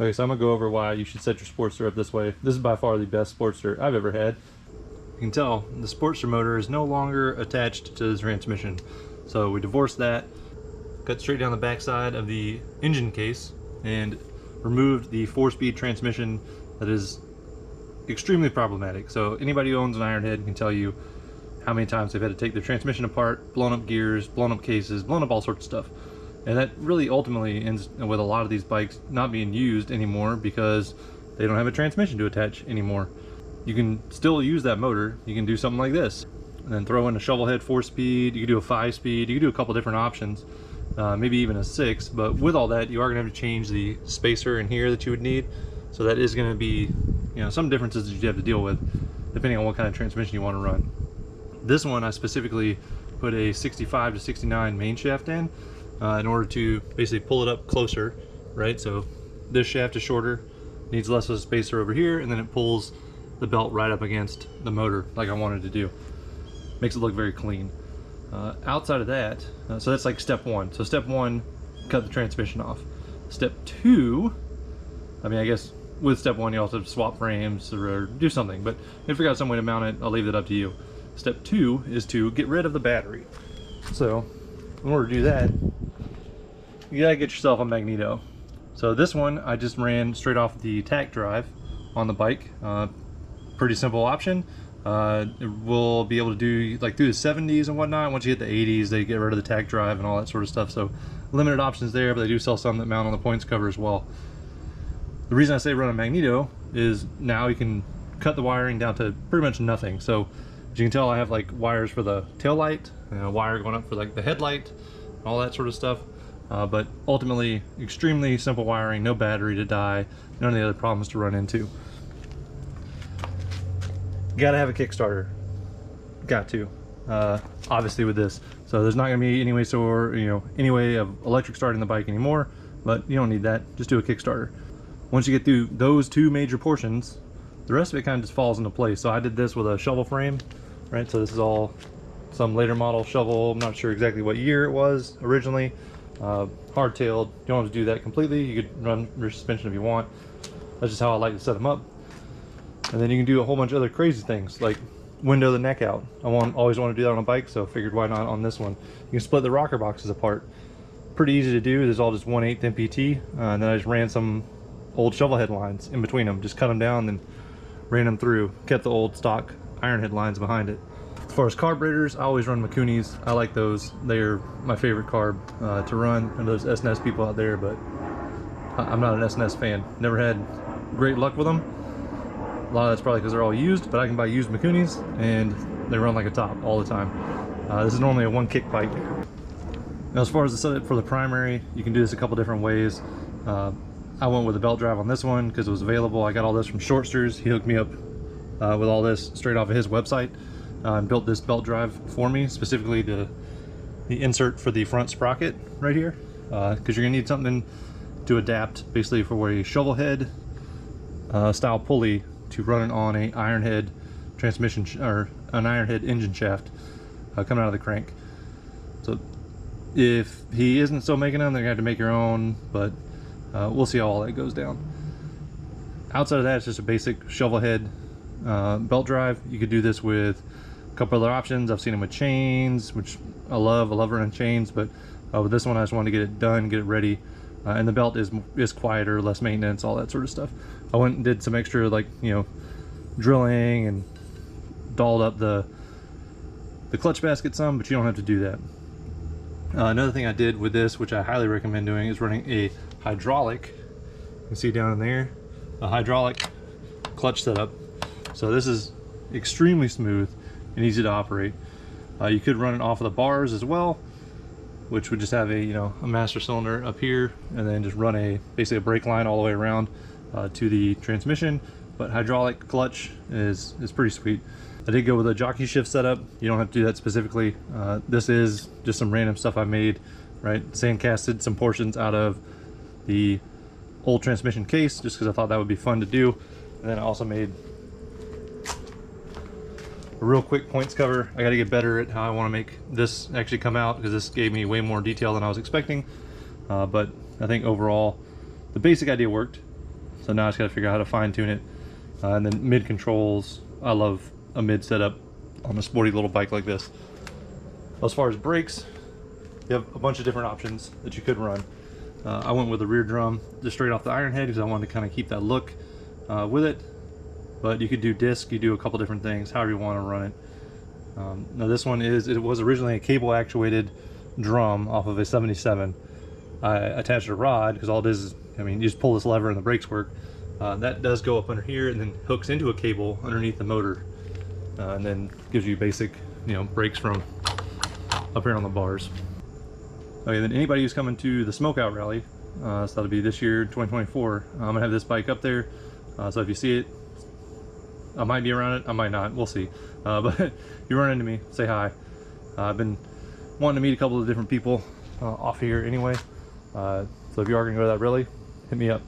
Okay, so I'm gonna go over why you should set your Sportster up this way. This is by far the best Sportster I've ever had. You can tell the Sportster motor is no longer attached to the transmission. So we divorced that, cut straight down the backside of the engine case, and removed the 4-speed transmission that is extremely problematic. So anybody who owns an Ironhead can tell you how many times they've had to take their transmission apart, blown up gears, blown up cases, blown up all sorts of stuff. And that really ultimately ends with a lot of these bikes not being used anymore because they don't have a transmission to attach anymore. You can still use that motor. You can do something like this and then throw in a shovel head 4-speed. You can do a 5-speed. You can do a couple different options, maybe even a 6. But with all that, you are going to have to change the spacer in here that you would need. So that is going to be, you know, some differences that you have to deal with depending on what kind of transmission you want to run. This one I specifically put a 65 to 69 main shaft in order to basically pull it up closer, right? So this shaft is shorter, needs less of a spacer over here, and then it pulls the belt right up against the motor like I wanted to do. Makes it look very clean. Outside of that, so that's like step 1. So step 1, cut the transmission off. Step 2, I mean, I guess with step 1 you also have to swap frames or do something, but if you figure out some way to mount it, I'll leave it up to you. Step 2 is to get rid of the battery. So in order to do that, you gotta get yourself a magneto. So this one I just ran straight off the tack drive on the bike. Pretty simple option. It will be able to do like through the 70s and whatnot. Once you hit the 80s, they get rid of the tack drive and all that sort of stuff. So limited options there, but they do sell some that mount on the points cover as well. The reason I say run a magneto is now you can cut the wiring down to pretty much nothing. So as you can tell, I have like wires for the tail light and a wire going up for like the headlight, all that sort of stuff. But ultimately, extremely simple wiring, no battery to die, none of the other problems to run into. Gotta have a Kickstarter. Got to. Obviously with this. So there's not gonna be any way of electric starting the bike anymore, but you don't need that. Just do a Kickstarter. Once you get through those 2 major portions, the rest of it kind of just falls into place. So I did this with a shovel frame, right? So this is all some later model shovel. I'm not sure exactly what year it was originally. Hardtailed. You don't have to do that completely. You could run rear suspension if you want. That's just how I like to set them up. And then you can do a whole bunch of other crazy things like window the neck out. I always want to do that on a bike, so I figured why not on this one. You can split the rocker boxes apart. Pretty easy to do. There's all just 1/8 MPT, and then I just ran some old shovel head lines in between them. Just cut them down and ran them through. Kept the old stock Ironhead lines behind it. As far as carburetors, I always run Mikunis. I like those. They're my favorite carb to run. And those SNS people out there, but I'm not an SNS fan. Never had great luck with them. A lot of that's probably because they're all used, but I can buy used Mikunis and they run like a top all the time. This is normally a 1-kick bike. Now as far as the setup for the primary, you can do this a couple different ways. I went with a belt drive on this one because it was available. I got all this from Sportsters. He hooked me up with all this straight off of his website and built this belt drive for me, specifically the insert for the front sprocket right here, because you're gonna need something to adapt basically for a shovel head style pulley to run it on a Ironhead transmission or an Ironhead engine shaft coming out of the crank. So if he isn't still making them, they're gonna have to make your own, but we'll see how all that goes down. Outside of that, it's just a basic shovel head belt drive. You could do this with a couple other options. I've seen them with chains, which I love running chains, but with this one I just wanted to get it done, get it ready, and the belt is quieter, less maintenance, all that sort of stuff. I went and did some extra, like, you know, drilling and dolled up the clutch basket some, but you don't have to do that. Another thing I did with this, which I highly recommend doing, is running a hydraulic, you can see down in there, a hydraulic clutch setup. So this is extremely smooth and easy to operate. You could run it off of the bars as well, which would just have a master cylinder up here, and then just run basically a brake line all the way around to the transmission. But hydraulic clutch is pretty sweet. I did go with a jockey shift setup. You don't have to do that specifically. This is just some random stuff I made, right? Sandcasted some portions out of the old transmission case just because I thought that would be fun to do. And then I also made a real quick points cover. I got to get better at how I want to make this actually come out, because this gave me way more detail than I was expecting. But I think overall the basic idea worked. So now I just got to figure out how to fine tune it. And then mid controls, I love a mid setup on a sporty little bike like this. As far as brakes, you have a bunch of different options that you could run. I went with a rear drum just straight off the Ironhead because I wanted to kind of keep that look with it. But you could do disc, you do a couple different things, however you want to run it. Now this one it was originally a cable actuated drum off of a 77. I attached a rod because all it is, I mean, you just pull this lever and the brakes work. That does go up under here and then hooks into a cable underneath the motor, and then gives you basic, you know, brakes from up here on the bars. Okay, then anybody who's coming to the Smokeout Rally, so that'll be this year, 2024, I'm gonna have this bike up there. So if you see it, I might be around it, I might not, we'll see. But if you run into me, say hi. I've been wanting to meet a couple of different people off here anyway. So if you are gonna go to that rally, hit me up.